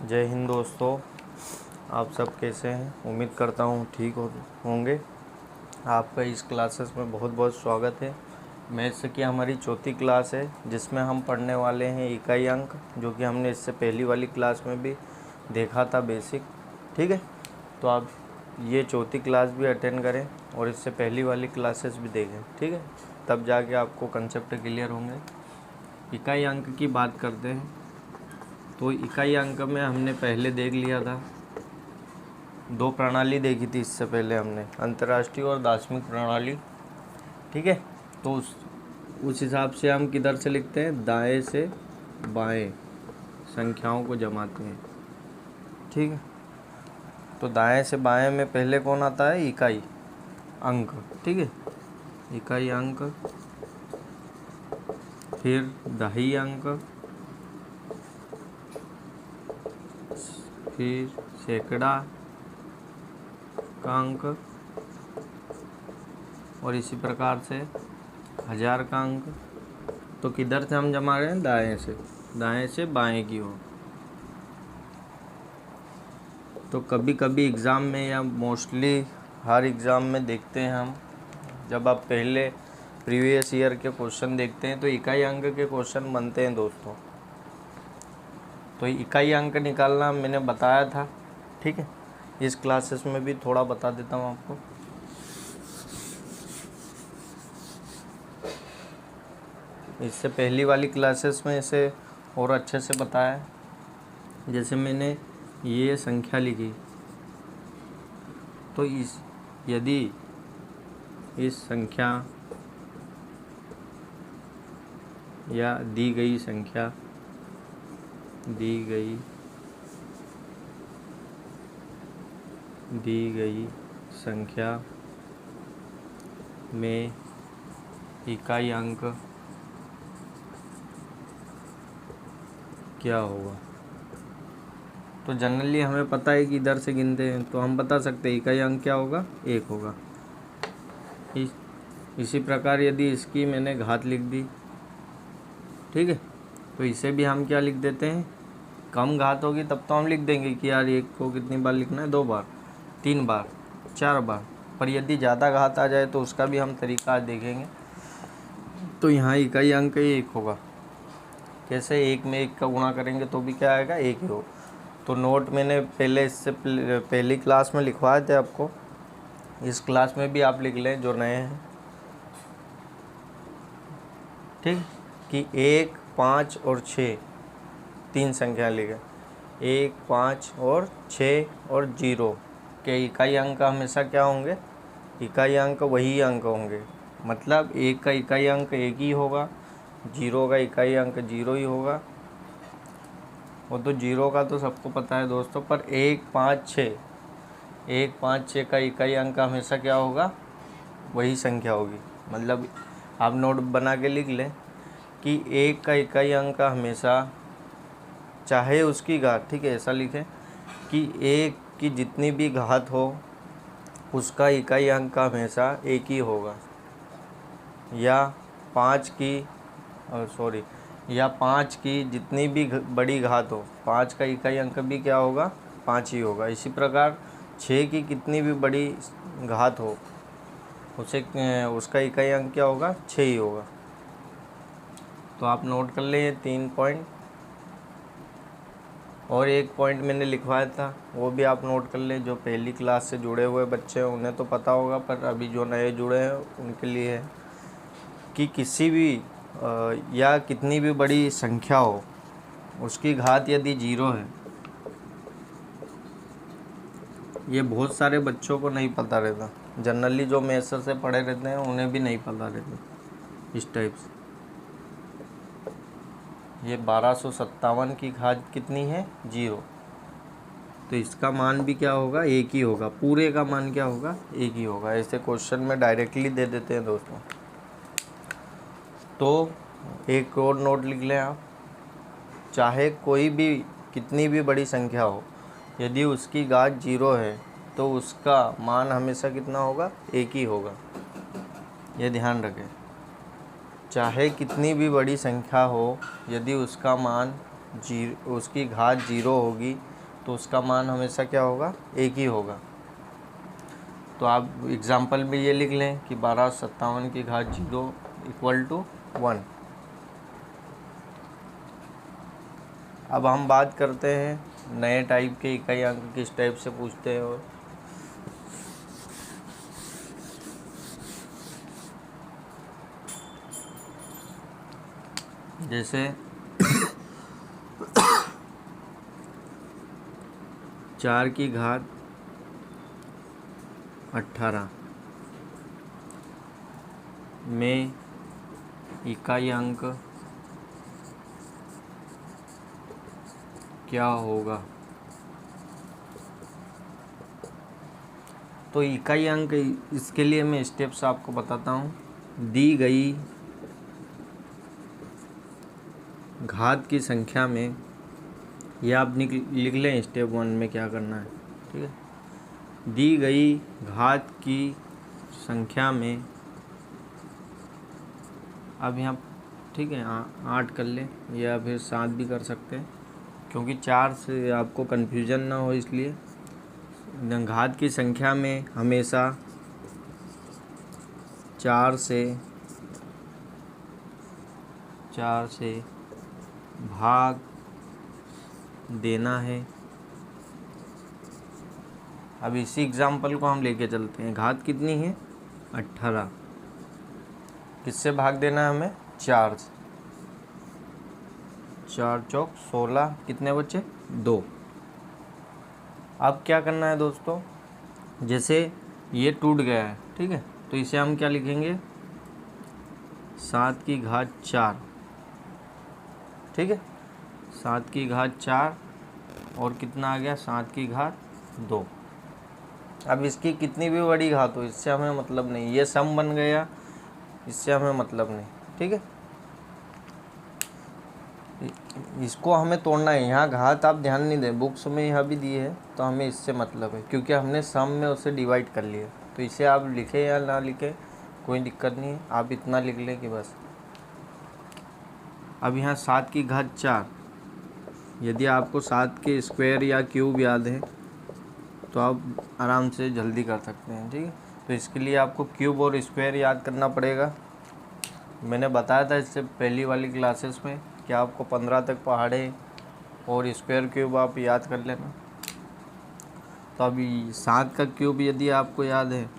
जय हिंद दोस्तों, आप सब कैसे हैं। उम्मीद करता हूँ ठीक होंगे। आपका इस क्लासेस में बहुत बहुत स्वागत है। मैथ्स की हमारी चौथी क्लास है जिसमें हम पढ़ने वाले हैं इकाई अंक, जो कि हमने इससे पहली वाली क्लास में भी देखा था बेसिक। ठीक है, तो आप ये चौथी क्लास भी अटेंड करें और इससे पहली वाली क्लासेस भी देखें। ठीक है, तब जाके आपको कंसेप्ट क्लियर होंगे। इकाई अंक की बात करते हैं तो इकाई अंक में हमने पहले देख लिया था, दो प्रणाली देखी थी इससे पहले हमने, अंतर्राष्ट्रीय और दार्शनिक प्रणाली। ठीक है, तो उस हिसाब से हम किधर से लिखते हैं, दाएं से बाएं संख्याओं को जमाते हैं। ठीक है, तो दाएं से बाएं में पहले कौन आता है, इकाई अंक। ठीक है, इकाई अंक, फिर दहाई अंक, फिर सैकड़ा का अंक, और इसी प्रकार से हजार का अंक। तो किधर से हम जमा रहे हैं, दाएं से बाएं की ओर। तो कभी कभी एग्ज़ाम में या मोस्टली हर एग्ज़ाम में देखते हैं हम, जब आप पहले प्रीवियस ईयर के क्वेश्चन देखते हैं तो इकाई अंक के क्वेश्चन बनते हैं दोस्तों। तो इकाई अंक निकालना मैंने बताया था। ठीक है, इस क्लासेस में भी थोड़ा बता देता हूँ आपको। इससे पहली वाली क्लासेस में इसे और अच्छे से बताया। जैसे मैंने ये संख्या लिखी, तो यदि इस संख्या या दी गई संख्या में इकाई अंक क्या होगा, तो जनरली हमें पता है कि इधर से गिनते हैं, तो हम बता सकते हैं इकाई अंक क्या होगा, 1 होगा। इसी प्रकार यदि इसकी मैंने घात लिख दी, ठीक है, तो इसे भी हम क्या लिख देते हैं, कम घात होगी तब तो हम लिख देंगे कि यार 1 को कितनी बार लिखना है, 2 बार, 3 बार, 4 बार। पर यदि ज़्यादा घात आ जाए तो उसका भी हम तरीका आज देखेंगे। तो यहाँ इकाई अंक 1 होगा। कैसे, 1 में 1 का गुणा करेंगे तो भी क्या आएगा, 1 ही हो। तो नोट मैंने इससे पहली क्लास में लिखवाए थे आपको, इस क्लास में भी आप लिख लें जो नए हैं। ठीक, कि 1, 5 और 6 तीन संख्या लिखे, 1, 5 और 6 और 0 के इकाई अंक हमेशा क्या होंगे, इकाई अंक वही अंक होंगे। मतलब 1 का इकाई अंक 1 ही होगा, 0 का इकाई अंक 0 ही होगा। वो तो 0 का तो सबको पता है दोस्तों, पर 1, 5, 6 का इकाई अंक हमेशा क्या होगा, वही संख्या होगी। मतलब आप नोट बना के लिख लें कि 1 का इकाई अंक हमेशा, चाहे उसकी घात, ठीक है, ऐसा लिखें कि 1 की जितनी भी घात हो उसका इकाई अंक हमेशा 1 ही होगा। या 5 की जितनी भी बड़ी घात हो, 5 का इकाई अंक भी क्या होगा, 5 ही होगा। इसी प्रकार 6 की कितनी भी बड़ी घात हो उसका इकाई अंक क्या होगा, 6 ही होगा। तो आप नोट कर लें ये 3 पॉइंट। और एक पॉइंट मैंने लिखवाया था, वो भी आप नोट कर लें। जो पहली क्लास से जुड़े हुए बच्चे हैं उन्हें तो पता होगा, पर अभी जो नए जुड़े हैं उनके लिए है कि किसी भी या कितनी भी बड़ी संख्या हो उसकी घात यदि 0 है, ये बहुत सारे बच्चों को नहीं पता रहता। जनरली जो मैथ्स से पढ़े रहते हैं उन्हें भी नहीं पता रहता इस टाइप से। ये 1257 की घात कितनी है, 0, तो इसका मान भी क्या होगा, 1 ही होगा। पूरे का मान क्या होगा, 1 ही होगा। ऐसे क्वेश्चन में डायरेक्टली दे देते हैं दोस्तों। तो एक और नोट लिख लें आप, चाहे कोई भी कितनी भी बड़ी संख्या हो, यदि उसकी घात 0 है तो उसका मान हमेशा कितना होगा, 1 ही होगा। ये ध्यान रखें, चाहे कितनी भी बड़ी संख्या हो, यदि उसका मान उसकी घात 0 होगी तो उसका मान हमेशा क्या होगा, 1 ही होगा। तो आप एग्जाम्पल में ये लिख लें कि 1257 की घात 0 इक्वल टू 1। अब हम बात करते हैं नए टाइप के इकाई अंक किस टाइप से पूछते हैं। और जैसे 4 की घात 18 में इकाई अंक क्या होगा। तो इकाई अंक, इसके लिए मैं स्टेप्स आपको बताता हूँ। दी गई घात की संख्या में, ये आप लिख लें स्टेप 1 में क्या करना है, ठीक है। दी गई घात की संख्या में, अब यहाँ ठीक है 8 कर लें या फिर 7 भी कर सकते हैं, क्योंकि 4 से आपको कन्फ्यूजन ना हो इसलिए। घात की संख्या में हमेशा 4 से भाग देना है। अब इसी एग्जाम्पल को हम लेके चलते हैं। घात कितनी है, 18। किससे भाग देना है हमें, 4 से। 4 चौक 16, कितने बचे, 2। अब क्या करना है दोस्तों, जैसे ये टूट गया है, ठीक है, तो इसे हम क्या लिखेंगे, 7 की घात 4, ठीक है। 7 की घात 4 और कितना आ गया, 7 की घात 2। अब इसकी कितनी भी बड़ी घात हो, इससे हमें मतलब नहीं, ये सम बन गया, इससे हमें मतलब नहीं, ठीक है। इसको हमें तोड़ना है। यहाँ घात आप ध्यान नहीं दें, बुक्स में यह भी दी है, तो हमें इससे मतलब है, क्योंकि हमने सम में उसे डिवाइड कर लिया। तो इसे आप लिखें या ना लिखें कोई दिक्कत नहीं है, आप इतना लिख लें कि बस। अब यहाँ 7 की घात 4, यदि आपको 7 के स्क्वायर या क्यूब याद है तो आप आराम से जल्दी कर सकते हैं, ठीक है। तो इसके लिए आपको क्यूब और स्क्वायर याद करना पड़ेगा। मैंने बताया था इससे पहली वाली क्लासेस में कि आपको 15 तक पहाड़े और स्क्वायर क्यूब आप याद कर लेना। तो अभी 7 का क्यूब यदि आपको याद है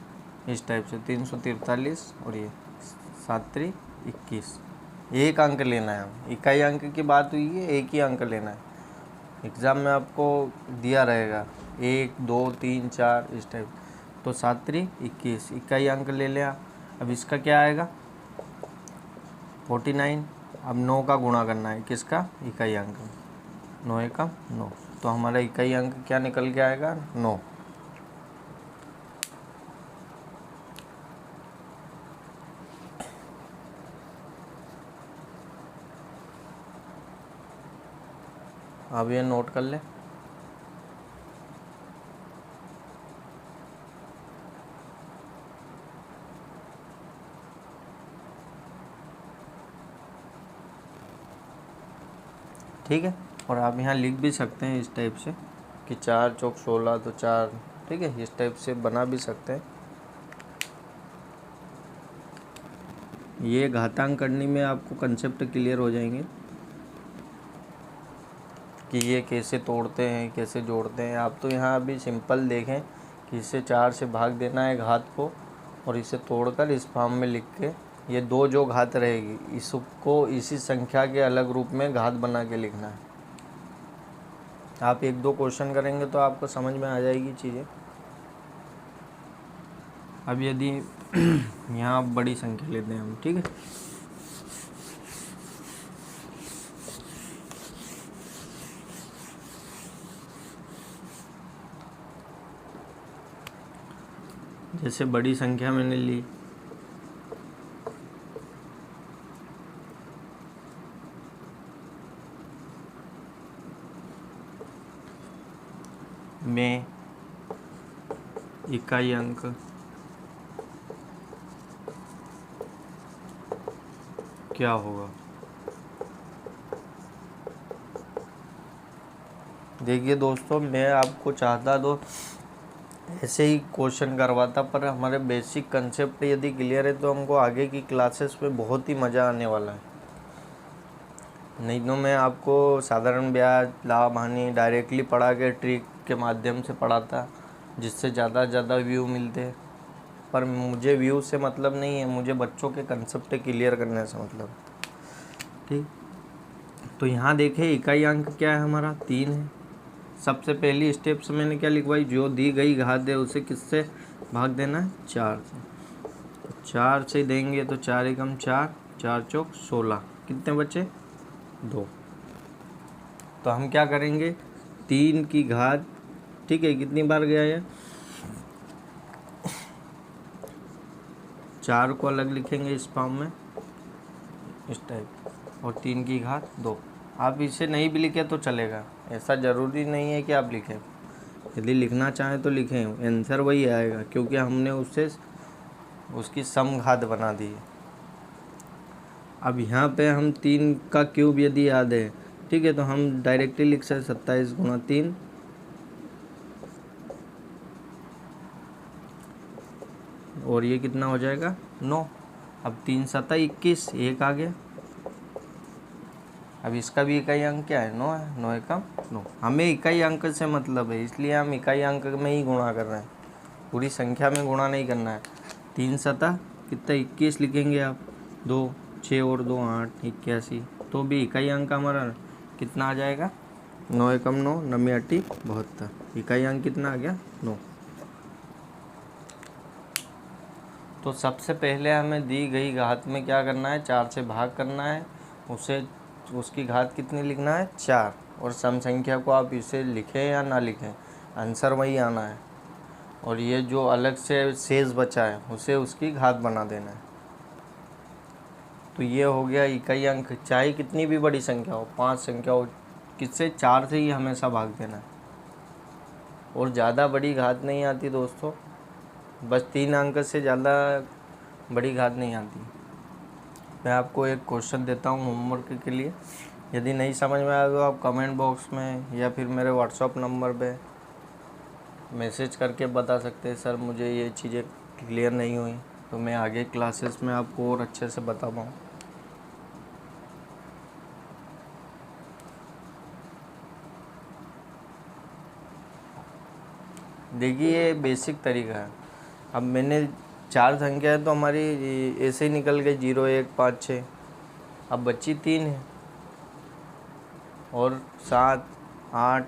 इस टाइप से 343, और ये 7 3 21। एक अंक लेना है, हम इकाई अंक की बात हुई है, एक ही अंक लेना है। एग्ज़ाम में आपको दिया रहेगा 1 2 3 4 इस टाइप। तो 7 3 21 इकाई अंक ले लिया। अब इसका क्या आएगा, 49। अब 9 का गुणा करना है, किसका, इकाई अंक, 9 का 9। तो हमारा इकाई अंक क्या निकल के आएगा, 9। अब ये नोट कर ले। ठीक है, और आप यहाँ लिख भी सकते हैं इस टाइप से कि 4 चौक 16 तो 4, ठीक है, इस टाइप से बना भी सकते हैं। ये घातांक करने में आपको कंसेप्ट क्लियर हो जाएंगे कि ये कैसे तोड़ते हैं, कैसे जोड़ते हैं। आप तो यहाँ अभी सिंपल देखें कि इसे 4 से भाग देना है घात को, और इसे तोड़कर इस फॉर्म में लिख के, ये 2 जो घात रहेगी इसको इसी संख्या के अलग रूप में घात बना के लिखना है। आप 1 2 क्वेश्चन करेंगे तो आपको समझ में आ जाएगी चीज़ें। अब यदि यहाँ बड़ी संख्या लेते हैं हम, ठीक है, जैसे बड़ी संख्या मैंने ली, में इकाई अंक क्या होगा। देखिए दोस्तों, मैं आपको चाहता तो ऐसे ही क्वेश्चन करवाता, पर हमारे बेसिक कंसेप्ट यदि क्लियर है तो हमको आगे की क्लासेस में बहुत ही मज़ा आने वाला है। नहीं तो मैं आपको साधारण ब्याज, लाभ, हानि डायरेक्टली पढ़ा के ट्रिक के माध्यम से पढ़ाता, जिससे ज़्यादा से ज़्यादा व्यू मिलते। पर मुझे व्यू से मतलब नहीं है, मुझे बच्चों के कंसेप्ट क्लियर करने से मतलब। ठीक, तो यहाँ देखें इकाई अंक क्या है हमारा, 3 है। सबसे पहली स्टेप से मैंने क्या लिखवाई, जो दी गई घात है उसे किससे भाग देना है, 4 से। तो 4 से देंगे तो 4 एकम 4, 4 चौक 16, कितने बचे, 2। तो हम क्या करेंगे, 3 की घात, ठीक है, कितनी बार गया है, 4 को अलग लिखेंगे इस फॉर्म में, इस टाइप, और 3 की घात 2। आप इसे नहीं भी लिखे तो चलेगा, ऐसा ज़रूरी नहीं है कि आप लिखें। यदि लिखना चाहें तो लिखें, आंसर वही आएगा, क्योंकि हमने उससे उसकी सम घात बना दी है। अब यहाँ पे हम 3 का क्यूब यदि याद है, ठीक है, तो हम डायरेक्टली लिख सकते 27 गुणा 3, और ये कितना हो जाएगा, 9। अब 3 7 21, 1 आ गया। अब इसका भी इकाई अंक क्या है, 9 है, 9 एकम 9। हमें इकाई अंक से मतलब है, इसलिए हम इकाई अंक में ही गुणा कर रहे हैं, पूरी संख्या में गुणा नहीं करना है। 3 7 कितना, 21 लिखेंगे आप, 2 6 और 2 8, 81, तो भी इकाई अंक हमारा कितना आ जाएगा, 9 एकम 9, 9 8 72, इकाई अंक कितना आ गया, 9। तो सबसे पहले हमें दी गई घात में क्या करना है, 4 से भाग करना है, उसे उसकी घात कितनी लिखना है, 4, और सम संख्या को आप इसे लिखें या ना लिखें, आंसर वही आना है। और ये जो अलग से शेष बचा है उसे उसकी घात बना देना है। तो ये हो गया इकाई अंक, चाहे कितनी भी बड़ी संख्या हो, 5 संख्या हो, किससे, 4 से ही हमेशा भाग देना है। और ज़्यादा बड़ी घात नहीं आती दोस्तों, बस 3 अंक से ज़्यादा बड़ी घात नहीं आती। मैं आपको एक क्वेश्चन देता हूँ होमवर्क के लिए, यदि नहीं समझ में आया तो आप कमेंट बॉक्स में या फिर मेरे व्हाट्सअप नंबर पे मैसेज करके बता सकते हैं, सर मुझे ये चीज़ें क्लियर नहीं हुई, तो मैं आगे क्लासेस में आपको और अच्छे से बता पाऊँ। देखिए ये बेसिक तरीका है। अब मैंने 4 संख्या है तो हमारी ऐसे ही निकल गई, 0 1 5 6। अब बची 3 है, और 7 8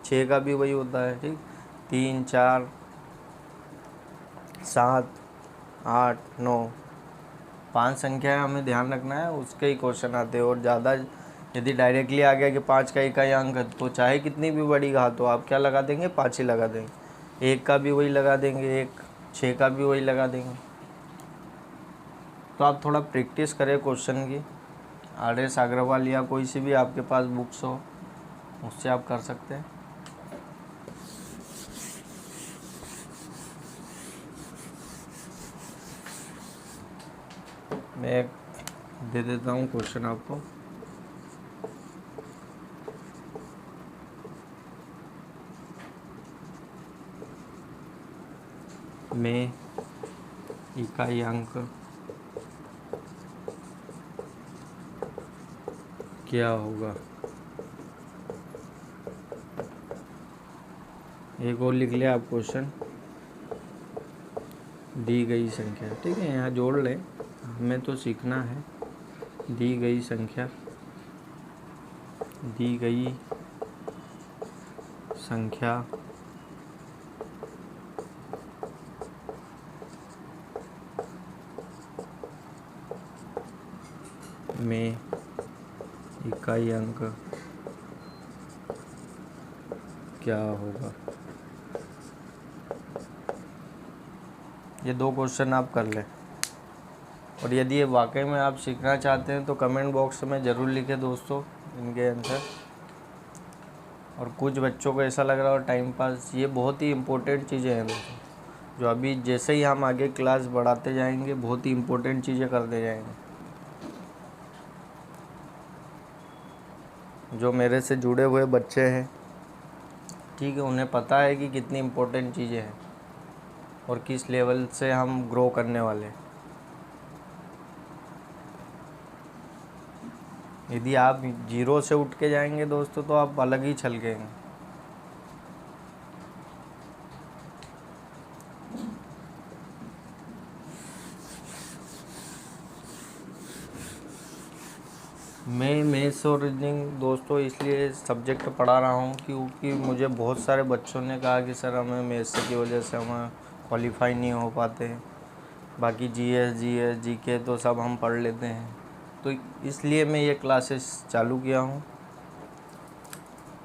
6 का भी वही होता है, ठीक, 3 4 7 8 9, 5 संख्या हमें ध्यान रखना है, उसके ही क्वेश्चन आते हैं। और ज़्यादा यदि डायरेक्टली आ गया कि 5 का इकाई अंक है, तो चाहे कितनी भी बड़ी घात हो, आप क्या लगा देंगे, 5 ही लगा देंगे। 1 का भी वही लगा देंगे, 1 6 का भी वही लगा देंगे। तो आप थोड़ा प्रैक्टिस करें क्वेश्चन की, RS अग्रवाल या कोई सी भी आपके पास बुक्स हो उससे आप कर सकते हैं। मैं एक दे देता हूँ क्वेश्चन आपको, में इकाई अंक क्या होगा। एक और लिख लिया आप क्वेश्चन, दी गई संख्या, ठीक है, यहाँ जोड़ लें, हमें तो सीखना है। दी गई संख्या, दी गई संख्या में इकाई अंक क्या होगा। ये 2 क्वेश्चन आप कर लें, और यदि ये वाकई में आप सीखना चाहते हैं तो कमेंट बॉक्स में ज़रूर लिखें दोस्तों इनके आंसर। और कुछ बच्चों को ऐसा लग रहा हो टाइम पास, ये बहुत ही इम्पोर्टेंट चीज़ें हैं दोस्तों, जो अभी जैसे ही हम आगे क्लास बढ़ाते जाएंगे बहुत ही इम्पोर्टेंट चीज़ें करते जाएंगे। जो मेरे से जुड़े हुए बच्चे हैं, ठीक है, उन्हें पता है कि कितनी इम्पोर्टेंट चीज़ें हैं और किस लेवल से हम ग्रो करने वाले हैं। यदि आप 0 से उठ के जाएंगे दोस्तों तो आप अलग ही छलकेंगे। मैं मैथ्स और रीजनिंग दोस्तों इसलिए सब्जेक्ट पढ़ा रहा हूँ क्योंकि मुझे बहुत सारे बच्चों ने कहा कि सर हमें मैथ्स की वजह से हमें क्वालिफाई नहीं हो पाते, बाकी जीएस जीके तो सब हम पढ़ लेते हैं। तो इसलिए मैं ये क्लासेस चालू किया हूँ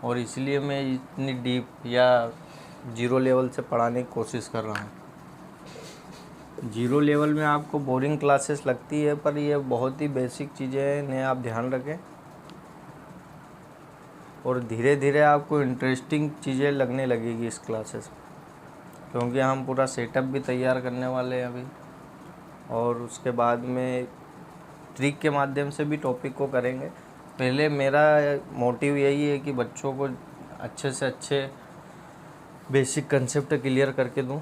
और इसलिए मैं इतनी डीप या 0 लेवल से पढ़ाने की कोशिश कर रहा हूँ। 0 लेवल में आपको बोरिंग क्लासेस लगती है, पर ये बहुत ही बेसिक चीज़ें हैं, इन्हें आप ध्यान रखें और धीरे धीरे आपको इंटरेस्टिंग चीज़ें लगने लगेगी इस क्लासेस में, क्योंकि हम पूरा सेटअप भी तैयार करने वाले हैं अभी, और उसके बाद में ट्रिक के माध्यम से भी टॉपिक को करेंगे। पहले मेरा मोटिव यही है कि बच्चों को अच्छे से अच्छे बेसिक कंसेप्ट क्लियर करके दूं।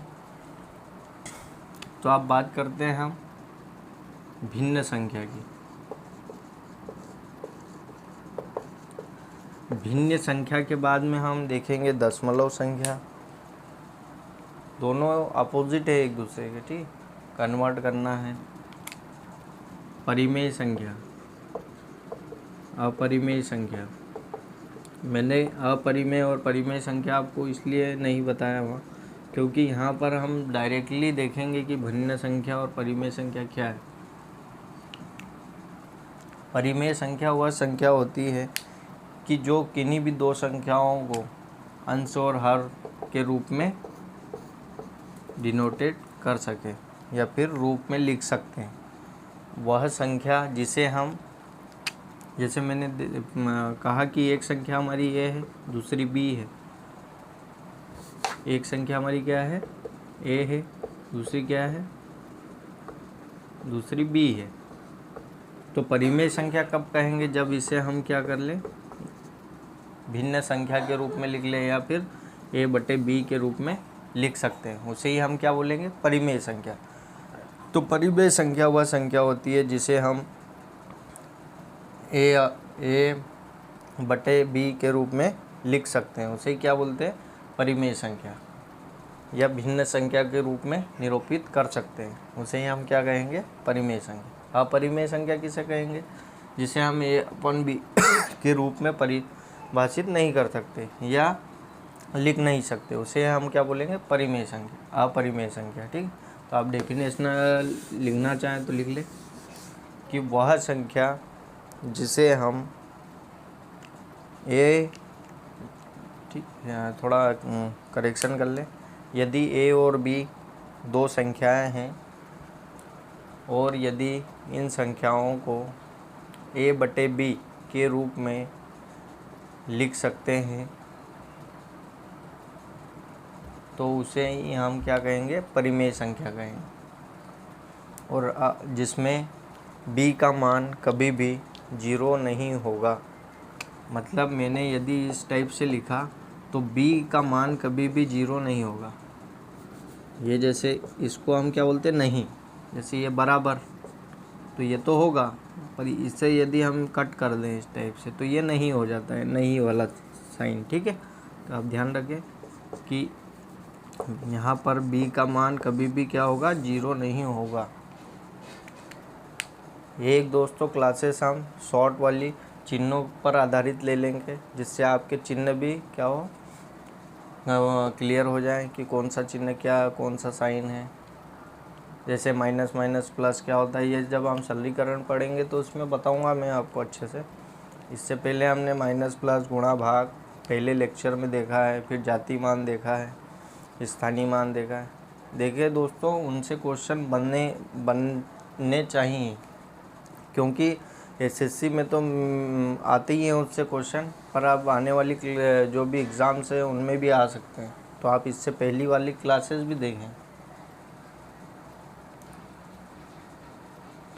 तो आप बात करते हैं हम भिन्न संख्या की। भिन्न संख्या के बाद में हम देखेंगे दशमलव संख्या। दोनों अपोजिट है एक दूसरे के, ठीक, कन्वर्ट करना है। परिमेय संख्या, अपरिमेय संख्या। मैंने अपरिमेय और परिमेय संख्या आपको इसलिए नहीं बताया हुआ क्योंकि यहाँ पर हम डायरेक्टली देखेंगे कि भिन्न संख्या और परिमेय संख्या क्या है। परिमेय संख्या वह संख्या होती है कि जो किन्हीं भी दो संख्याओं को अंश और हर के रूप में डिनोटेट कर सके या फिर रूप में लिख सकते हैं। वह संख्या जिसे हम, जैसे मैंने कहा कि एक संख्या हमारी ए है, दूसरी बी है। एक संख्या हमारी क्या है, ए है, दूसरी क्या है, दूसरी बी है। तो परिमेय संख्या कब कहेंगे, जब इसे हम क्या कर लें, भिन्न संख्या के रूप में लिख लें या फिर ए बटे बी के रूप में लिख सकते हैं, उसे ही हम क्या बोलेंगे, परिमेय संख्या। तो परिमेय संख्या वह संख्या होती है जिसे हम ए बटे बी के रूप में लिख सकते हैं, उसे क्या बोलते हैं, परिमेय संख्या, या भिन्न संख्या के रूप में निरूपित कर सकते हैं, उसे ही हम क्या कहेंगे, परिमेय संख्या। अपरिमेय संख्या किसे कहेंगे, जिसे हम ए अपन बी के रूप में परिभाषित नहीं कर सकते या लिख नहीं सकते, उसे हम क्या बोलेंगे, परिमेय संख्या, अपरिमेय संख्या। ठीक, तो आप डेफिनेशन लिखना चाहें तो लिख ले कि वह संख्या जिसे हम ए, ठीक, थोड़ा करेक्शन कर ले, यदि ए और बी दो संख्याएं हैं और यदि इन संख्याओं को ए बटे बी के रूप में लिख सकते हैं तो उसे ही हम क्या कहेंगे, परिमेय संख्या कहेंगे। और जिसमें b का मान कभी भी 0 नहीं होगा, मतलब मैंने यदि इस टाइप से लिखा तो b का मान कभी भी 0 नहीं होगा। ये जैसे इसको हम क्या बोलते हैं, नहीं, जैसे ये बराबर, तो ये तो होगा, पर इसे यदि हम कट कर दें इस टाइप से तो ये नहीं हो जाता है, नहीं वाला साइन। ठीक है, तो आप ध्यान रखें कि यहाँ पर b का मान कभी भी क्या होगा, 0 नहीं होगा। एक दोस्तों क्लासेस हम शॉर्ट वाली चिन्हों पर आधारित ले लेंगे, जिससे आपके चिन्ह भी क्या हो, क्लियर हो जाए कि कौन सा चिन्ह क्या, कौन सा साइन है। जैसे माइनस माइनस प्लस क्या होता है, ये जब हम सरलीकरण पढ़ेंगे तो उसमें बताऊंगा मैं आपको अच्छे से। इससे पहले हमने माइनस प्लस गुणा भाग पहले लेक्चर में देखा है, फिर जाति मान देखा है, स्थानीय मान देखा है। देखिए दोस्तों, उनसे क्वेश्चन बनने चाहिए, क्योंकि एसएससी में तो आते ही हैं उससे क्वेश्चन, पर अब आने वाली जो भी एग्ज़ाम्स है उनमें भी आ सकते हैं। तो आप इससे पहली वाली क्लासेस भी देखें।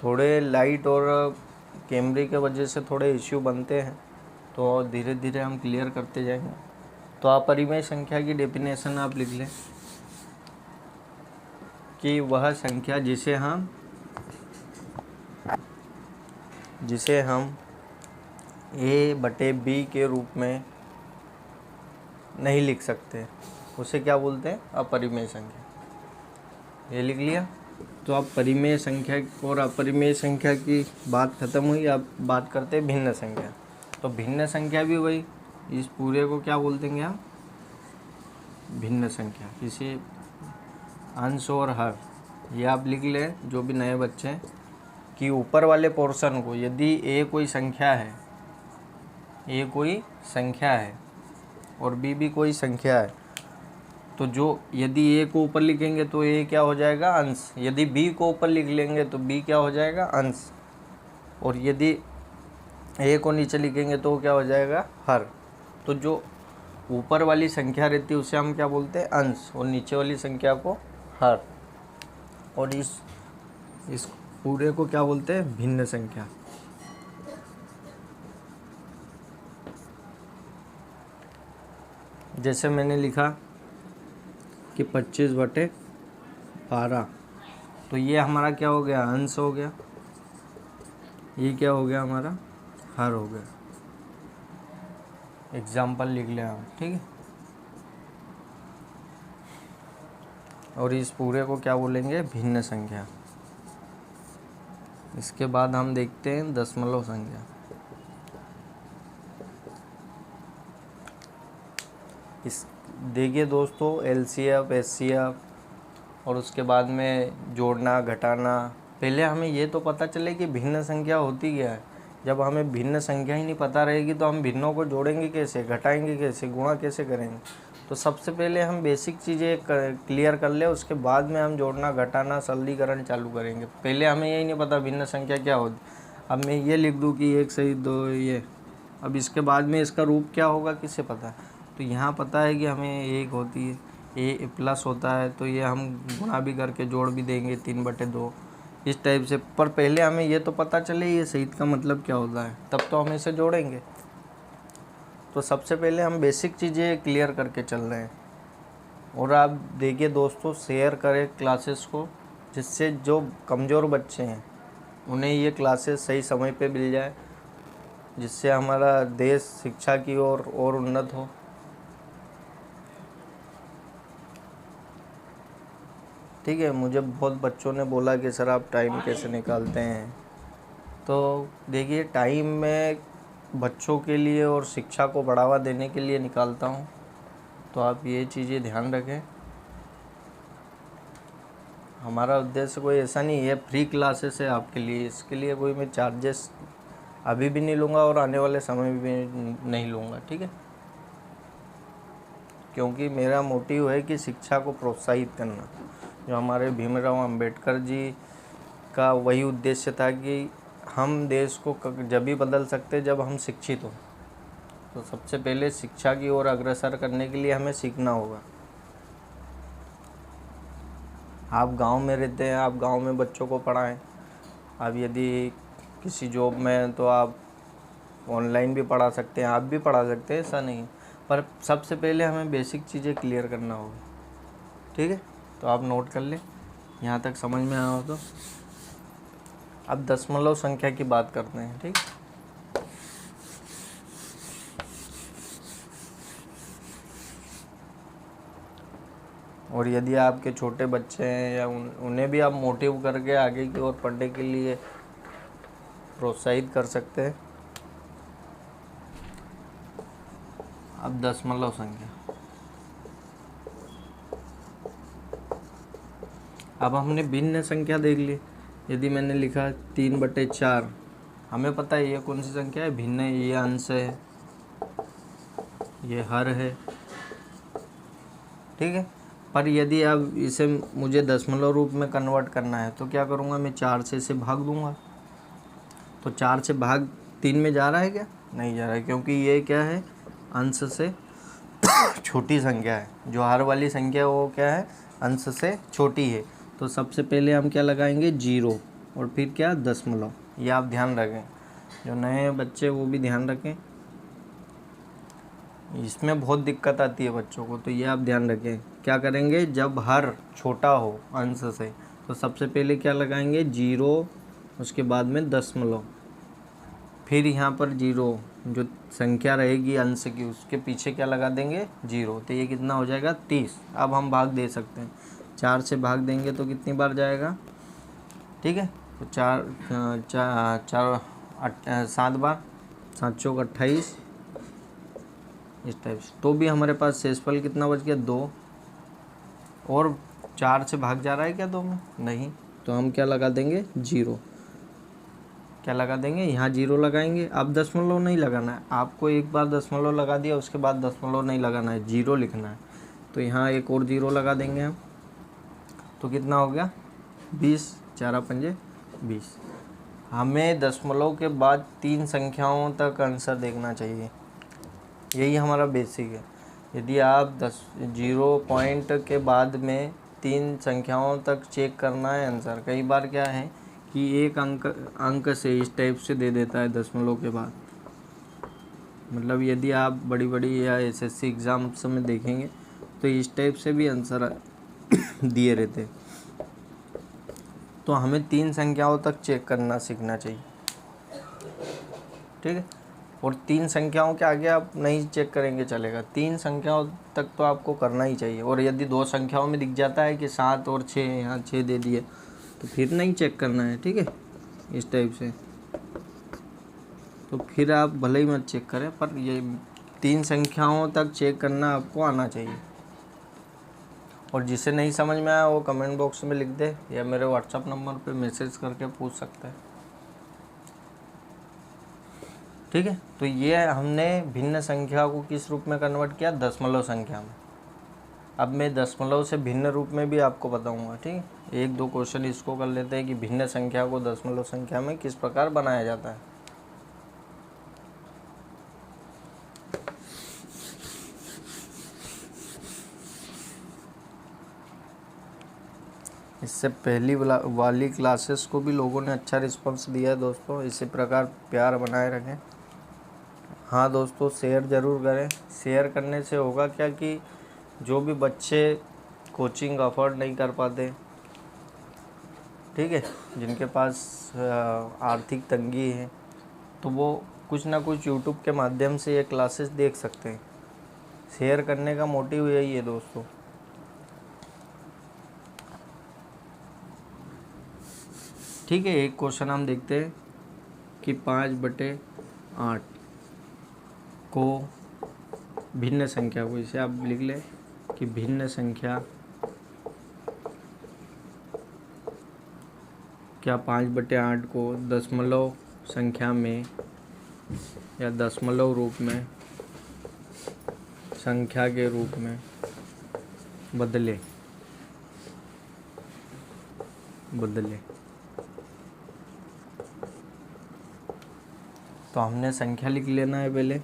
थोड़े लाइट और कैमरे के वजह से थोड़े इश्यू बनते हैं, तो धीरे धीरे हम क्लियर करते जाएंगे। तो अपरिमेय संख्या की डेफिनेशन आप लिख लें कि वह संख्या जिसे हम a/b के रूप में नहीं लिख सकते, उसे क्या बोलते हैं? अपरिमेय संख्या। ये लिख लिया। तो अब परिमेय संख्या और अपरिमेय संख्या की बात खत्म हुई। अब बात करते हैं भिन्न संख्या। तो भिन्न संख्या भी वही, इस पूरे को क्या बोल देंगे हम? भिन्न संख्या। इसे अंश और हर, ये आप लिख लें जो भी नए बच्चे हैं, कि ऊपर वाले पोर्शन को यदि a कोई संख्या है और b भी कोई संख्या है, तो जो यदि a को ऊपर लिखेंगे तो a क्या हो जाएगा? अंश। यदि b को ऊपर लिख लेंगे तो b क्या हो जाएगा? अंश। और यदि a को नीचे लिखेंगे तो क्या हो जाएगा? हर। तो जो ऊपर वाली संख्या रहती है उसे हम क्या बोलते हैं? अंश, और नीचे वाली संख्या को हर। और इस पूरे को क्या बोलते हैं? भिन्न संख्या। जैसे मैंने लिखा कि 25/12, तो ये हमारा क्या हो गया? अंश हो गया। ये क्या हो गया? हमारा हर हो गया। एग्जाम्पल लिख लें आप, ठीक है। और इस पूरे को क्या बोलेंगे? भिन्न संख्या। इसके बाद हम देखते हैं दशमलव संख्या। इस देखिए दोस्तों, एलसीएफ, एचसीएफ और उसके बाद में जोड़ना घटाना। पहले हमें ये तो पता चले कि भिन्न संख्या होती क्या है। जब हमें भिन्न संख्या ही नहीं पता रहेगी तो हम भिन्नों को जोड़ेंगे कैसे, घटाएंगे कैसे, गुणा कैसे करेंगे? तो सबसे पहले हम बेसिक चीज़ें क्लियर कर ले, उसके बाद में हम जोड़ना घटाना सरलीकरण चालू करेंगे। पहले हमें यही नहीं पता भिन्न संख्या क्या होती। अब मैं ये लिख दूँ कि 1 सही 2 ये, अब इसके बाद में इसका रूप क्या होगा किसे पता है? तो यहाँ पता है कि हमें 1 होती है, a प्लस होता है, तो ये हम गुणा भी करके जोड़ भी देंगे 3/2 इस टाइप से। पर पहले हमें ये तो पता चले ये सहित का मतलब क्या होता है, तब तो हम इसे जोड़ेंगे। तो सबसे पहले हम बेसिक चीज़ें क्लियर करके चल रहे हैं। और आप देखिए दोस्तों, शेयर करें क्लासेस को, जिससे जो कमज़ोर बच्चे हैं उन्हें ये क्लासेस सही समय पे मिल जाए, जिससे हमारा देश शिक्षा की ओर और उन्नत हो। ठीक है। मुझे बहुत बच्चों ने बोला कि सर आप टाइम कैसे निकालते हैं। तो देखिए, टाइम में बच्चों के लिए और शिक्षा को बढ़ावा देने के लिए निकालता हूँ। तो आप ये चीज़ें ध्यान रखें। हमारा उद्देश्य कोई ऐसा नहीं है, फ्री क्लासेस है आपके लिए, इसके लिए कोई मैं चार्जेस अभी भी नहीं लूँगा और आने वाले समय में भी नहीं लूँगा, ठीक है। क्योंकि मेरा मोटिव है कि शिक्षा को प्रोत्साहित करना। जो हमारे भीमराव अंबेडकर जी का वही उद्देश्य था कि हम देश को जब भी बदल सकते जब हम शिक्षित हों। तो सबसे पहले शिक्षा की ओर अग्रसर करने के लिए हमें सीखना होगा। आप गांव में रहते हैं, आप गांव में बच्चों को पढ़ाएं। आप यदि किसी जॉब में हैं तो आप ऑनलाइन भी पढ़ा सकते हैं, आप भी पढ़ा सकते हैं, ऐसा नहीं। पर सबसे पहले हमें बेसिक चीज़ें क्लियर करना होगा, ठीक है। तो आप नोट कर लें, यहाँ तक समझ में आया हो तो। अब दशमलव संख्या की बात करते हैं, ठीक। और यदि आपके छोटे बच्चे हैं या उन्हें भी आप मोटिव करके आगे की ओर पढ़ने के लिए प्रोत्साहित कर सकते हैं। अब दशमलव संख्या, अब हमने भिन्न संख्या देख ली। यदि मैंने लिखा 3/4, हमें पता है ये कौन सी संख्या है? भिन्न है। ये अंश है, ये हर है, ठीक है। पर यदि अब इसे मुझे दशमलव रूप में कन्वर्ट करना है तो क्या करूँगा? मैं 4 से इसे भाग दूँगा। तो 4 से भाग 3 में जा रहा है क्या? नहीं जा रहा है, क्योंकि ये क्या है? अंश से छोटी संख्या है। जो हर वाली संख्या वो क्या है? अंश से छोटी है। तो सबसे पहले हम क्या लगाएंगे? 0, और फिर क्या? दशमलव। ये आप ध्यान रखें, जो नए बच्चे वो भी ध्यान रखें। इसमें बहुत दिक्कत आती है बच्चों को, तो ये आप ध्यान रखें। क्या करेंगे, जब हर छोटा हो अंश से तो सबसे पहले क्या लगाएंगे, 0, उसके बाद में दशमलव, फिर यहाँ पर 0 जो संख्या रहेगी अंश की उसके पीछे क्या लगा देंगे, 0। तो ये कितना हो जाएगा, 30। अब हम भाग दे सकते हैं, 4 से भाग देंगे तो कितनी बार जाएगा, ठीक है। तो 7 बार, 7 चौक 28, इस टाइप से। तो भी हमारे पास शेषफल कितना बच गया, 2। और 4 से भाग जा रहा है क्या 2 में, नहीं, तो हम क्या लगा देंगे, 0। क्या लगा देंगे, यहाँ 0 लगाएंगे। अब दशमलव नहीं लगाना है आपको, एक बार दशमलव लगा दिया उसके बाद दशमलव नहीं लगाना है, 0 लिखना है। तो यहाँ एक और 0 लगा देंगे हम, तो कितना हो गया, 20, 4 पंजे 20। हमें दशमलव के बाद 3 संख्याओं तक आंसर देखना चाहिए, यही हमारा बेसिक है। यदि आप 0 पॉइंट के बाद में 3 संख्याओं तक चेक करना है आंसर, कई बार क्या है कि एक अंक से इस टाइप से दे देता है दशमलव के बाद। मतलब यदि आप बड़ी बड़ी या एसएससी एग्ज़ाम्स में देखेंगे तो इस टाइप से भी आंसर दिए रहते। तो हमें 3 संख्याओं तक चेक करना सीखना चाहिए, ठीक है। और 3 संख्याओं के आगे आप नहीं चेक करेंगे चलेगा, 3 संख्याओं तक तो आपको करना ही चाहिए। और यदि 2 संख्याओं में दिख जाता है कि 7 और 6, यहाँ 6 दे दिए, तो फिर नहीं चेक करना है, ठीक है, इस टाइप से। तो फिर आप भले ही मत चेक करें, पर ये 3 संख्याओं तक चेक करना आपको आना चाहिए। और जिसे नहीं समझ में आया वो कमेंट बॉक्स में लिख दे या मेरे व्हाट्सअप नंबर पे मैसेज करके पूछ सकते हैं, ठीक है। तो ये हमने भिन्न संख्या को किस रूप में कन्वर्ट किया, दशमलव संख्या में। अब मैं दशमलव से भिन्न रूप में भी आपको बताऊंगा, ठीक है। 1-2 क्वेश्चन इसको कर लेते हैं कि भिन्न संख्या को दशमलव संख्या में किस प्रकार बनाया जाता है। इससे पहली वाली क्लासेस को भी लोगों ने अच्छा रिस्पांस दिया है दोस्तों, इसी प्रकार प्यार बनाए रखें। हाँ दोस्तों, शेयर ज़रूर करें। शेयर करने से होगा क्या कि जो भी बच्चे कोचिंग अफोर्ड नहीं कर पाते, ठीक है, जिनके पास आर्थिक तंगी है, तो वो कुछ ना कुछ यूट्यूब के माध्यम से ये क्लासेस देख सकते हैं। शेयर करने का मोटिव यही है दोस्तों। ठीक है, एक क्वेश्चन हम देखते हैं कि 5/8 को भिन्न संख्या को, इसे आप लिख लें कि भिन्न संख्या क्या 5/8 को दशमलव संख्या में या दशमलव रूप में संख्या के रूप में बदले। तो हमने संख्या लिख लेना है पहले।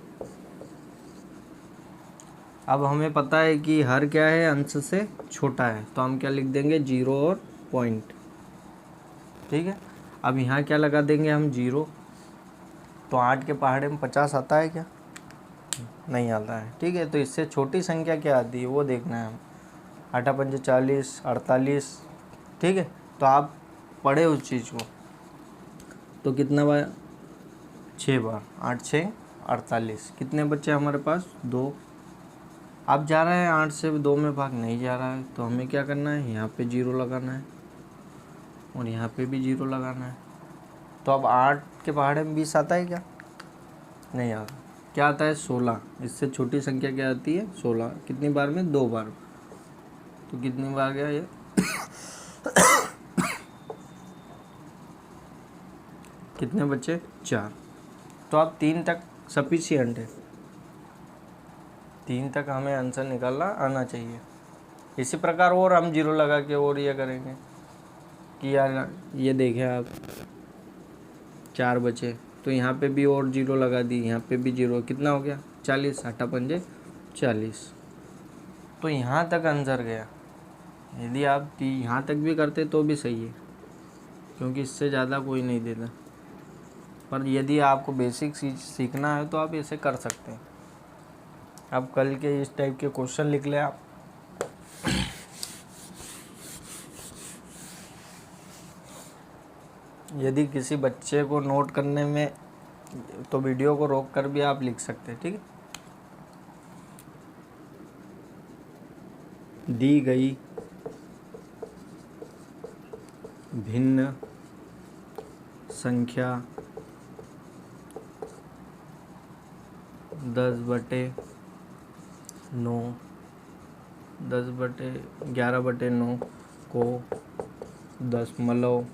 अब हमें पता है कि हर क्या है, अंश से छोटा है, तो हम क्या लिख देंगे, 0 और पॉइंट, ठीक है। अब यहाँ क्या लगा देंगे हम, 0। तो 8 के पहाड़े में 50 आता है क्या, नहीं आता है, ठीक है। तो इससे छोटी संख्या क्या आती है वो देखना है हम। 8 पंजे 40, 48, ठीक है। तो आप पढ़े उस चीज़ को, तो कितना बार, 6 बार, 8 6 48, कितने बच्चे हमारे पास, 2। अब जा रहा है 8 से 2 में भाग, नहीं जा रहा है, तो हमें क्या करना है, यहाँ पे 0 लगाना है और यहाँ पे भी 0 लगाना है। तो अब 8 के पहाड़े में 20 आता है क्या, नहीं आता। क्या आता है, 16। इससे छोटी संख्या क्या आती है, 16। कितनी बार में, 2 बार। तो कितनी बार गया ये कितने बच्चे, 4। तो अब 3 तक सफिशिएंट है, 3 तक हमें आंसर निकालना आना चाहिए। इसी प्रकार और हम 0 लगा के और ये करेंगे कि यार ये देखें आप, 4 बचे, तो यहाँ पे भी और 0 लगा दी, यहाँ पे भी 0, कितना हो गया, 40। 8 पंजे 40। तो यहाँ तक आंसर गया। यदि आप यहाँ तक भी करते तो भी सही है, क्योंकि इससे ज़्यादा कोई नहीं देता। पर यदि आपको बेसिक सीखना है तो आप ऐसे कर सकते हैं। अब कल के इस टाइप के क्वेश्चन लिख लें आप। यदि किसी बच्चे को नोट करने में तो वीडियो को रोक कर भी आप लिख सकते हैं, ठीक है। दी गई भिन्न संख्या 10/9 11/9 को दशमलव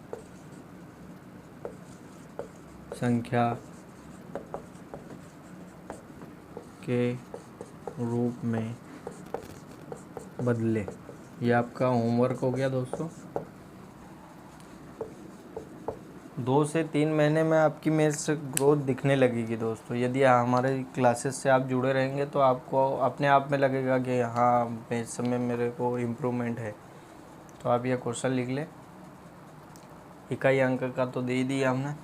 संख्या के रूप में बदले। ये आपका होमवर्क हो गया दोस्तों। 2 से 3 महीने में आपकी मैथ्स ग्रोथ दिखने लगेगी दोस्तों। यदि हमारे क्लासेस से आप जुड़े रहेंगे तो आपको अपने आप में लगेगा कि हाँ मैथ्स में मेरे को इम्प्रूवमेंट है। तो आप ये क्वेश्चन लिख लें। इकाई अंक का तो दे ही दिया हमने।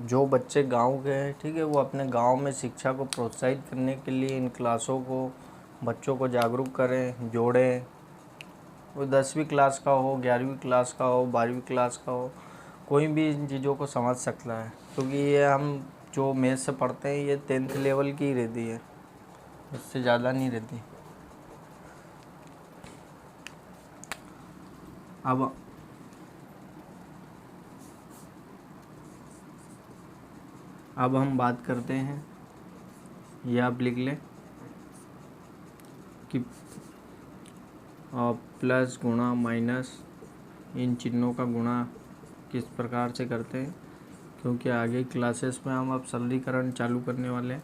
जो बच्चे गांव के हैं, ठीक है, वो अपने गांव में शिक्षा को प्रोत्साहित करने के लिए इन क्लासों को बच्चों को जागरूक करें, जोड़ें। वो 10वीं क्लास का हो, 11वीं क्लास का हो, 12वीं क्लास का हो, कोई भी इन चीज़ों को समझ सकता है। क्योंकि ये हम जो मैथ्स से पढ़ते हैं ये 10th लेवल की ही रहती है, उससे ज़्यादा नहीं रहती। अब हम बात करते हैं, ये आप लिख लें कि प्लस गुणा माइनस इन चिन्हों का गुणा किस प्रकार से करते हैं, क्योंकि आगे क्लासेस में हम अब सरलीकरण चालू करने वाले हैं।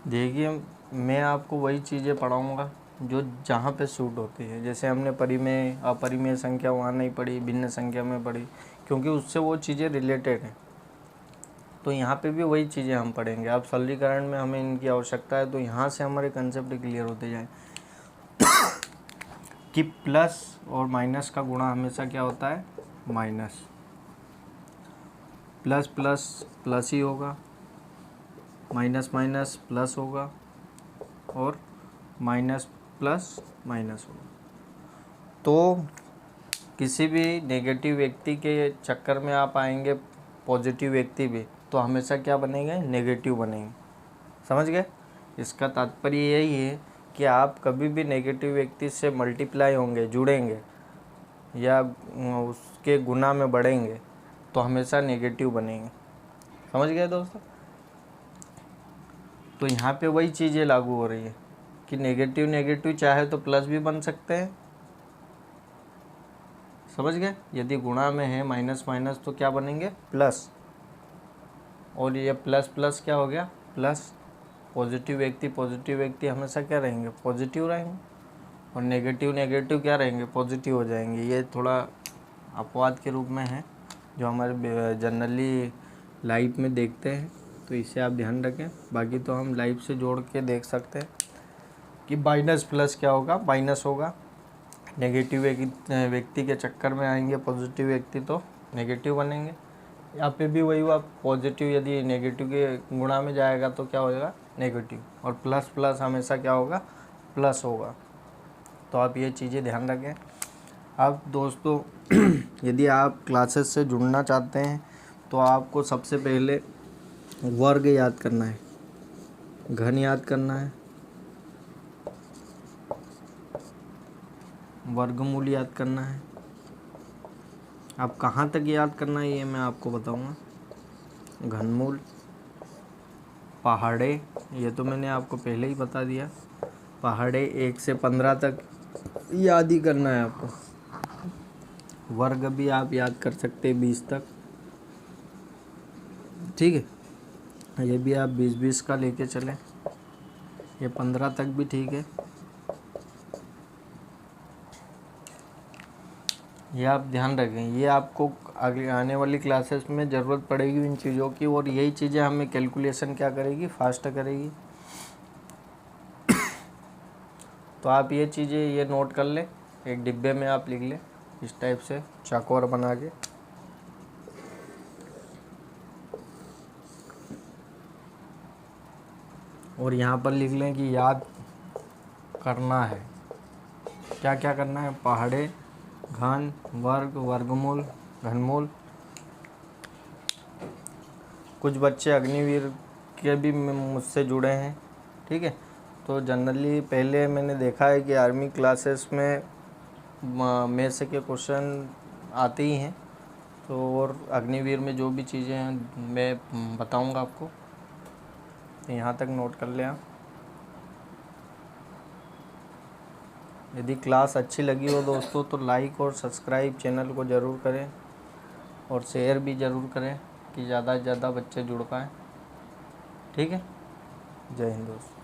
देखिए, मैं आपको वही चीज़ें पढ़ाऊँगा जो जहाँ पे सूट होती है। जैसे हमने परिमेय अपरिमेय संख्या वहाँ नहीं पढ़ी, भिन्न संख्या में पढ़ी, क्योंकि उससे वो चीज़ें रिलेटेड हैं। तो यहाँ पे भी वही चीज़ें हम पढ़ेंगे। अब सरलीकरण में हमें इनकी आवश्यकता है, तो यहाँ से हमारे कंसेप्ट क्लियर होते जाए कि प्लस और माइनस का गुणा हमेशा क्या होता है, माइनस। प्लस प्लस प्लस ही होगा, माइनस माइनस प्लस होगा, और माइनस प्लस माइनस होगा। तो किसी भी नेगेटिव व्यक्ति के चक्कर में आप आएंगे पॉजिटिव व्यक्ति भी, तो हमेशा क्या बनेंगे, नेगेटिव बनेंगे। समझ गए? इसका तात्पर्य यही है कि आप कभी भी नेगेटिव व्यक्ति से मल्टीप्लाई होंगे, जुड़ेंगे या उसके गुना में बढ़ेंगे तो हमेशा नेगेटिव बनेंगे। समझ गए दोस्तों? तो यहाँ पे वही चीज़ें लागू हो रही है कि नेगेटिव नेगेटिव चाहे तो प्लस भी बन सकते हैं। समझ गए? यदि गुणा में है माइनस माइनस तो क्या बनेंगे, प्लस। और ये प्लस प्लस क्या हो गया, प्लस। पॉजिटिव व्यक्ति हमेशा क्या रहेंगे, पॉजिटिव रहेंगे। और नेगेटिव नेगेटिव क्या रहेंगे, पॉजिटिव हो जाएंगे। ये थोड़ा अपवाद के रूप में है जो हमारे जनरली लाइफ में देखते हैं, तो इसे आप ध्यान रखें। बाकी तो हम लाइफ से जोड़ के देख सकते हैं कि माइनस प्लस क्या होगा, माइनस होगा। नेगेटिव व्यक्ति के चक्कर में आएंगे पॉजिटिव व्यक्ति तो नेगेटिव बनेंगे। यहाँ पे भी वही हुआ, पॉजिटिव यदि नेगेटिव के गुणा में जाएगा तो क्या हो जाएगा, नेगेटिव। और प्लस प्लस हमेशा क्या होगा, प्लस होगा। तो आप ये चीज़ें ध्यान रखें। अब दोस्तों यदि आप क्लासेस से जुड़ना चाहते हैं तो आपको सबसे पहले वर्ग याद करना है, घन याद करना है, वर्गमूल याद करना है। अब कहाँ तक याद करना है ये मैं आपको बताऊंगा। घनमूल, पहाड़े, ये तो मैंने आपको पहले ही बता दिया। पहाड़े 1 से 15 तक याद ही करना है आपको। वर्ग भी आप याद कर सकते हैं 20 तक, ठीक है। ये भी आप 20-20 का लेके चलें, ये 15 तक भी ठीक है। ये आप ध्यान रखें, ये आपको आगे आने वाली क्लासेस में ज़रूरत पड़ेगी इन चीज़ों की, और यही चीज़ें हमें कैलकुलेशन क्या करेगी, फास्ट करेगी। तो आप ये चीज़ें ये नोट कर लें, एक डिब्बे में आप लिख लें इस टाइप से चाकौर बना के। और यहाँ पर लिख लें कि याद करना है, क्या क्या करना है। पहाड़े, घन, वर्ग, वर्गमूल, घनमूल। कुछ बच्चे अग्निवीर के भी मुझसे जुड़े हैं, ठीक है। तो जनरली पहले मैंने देखा है कि आर्मी क्लासेस में मैथ्स के क्वेश्चन आते ही हैं, तो और अग्निवीर में जो भी चीज़ें हैं मैं बताऊंगा आपको, तो यहाँ तक नोट कर लें आप। यदि क्लास अच्छी लगी हो दोस्तों तो लाइक और सब्सक्राइब चैनल को ज़रूर करें, और शेयर भी ज़रूर करें कि ज़्यादा से ज़्यादा बच्चे जुड़ पाएँ, ठीक है। जय हिंद दोस्तों।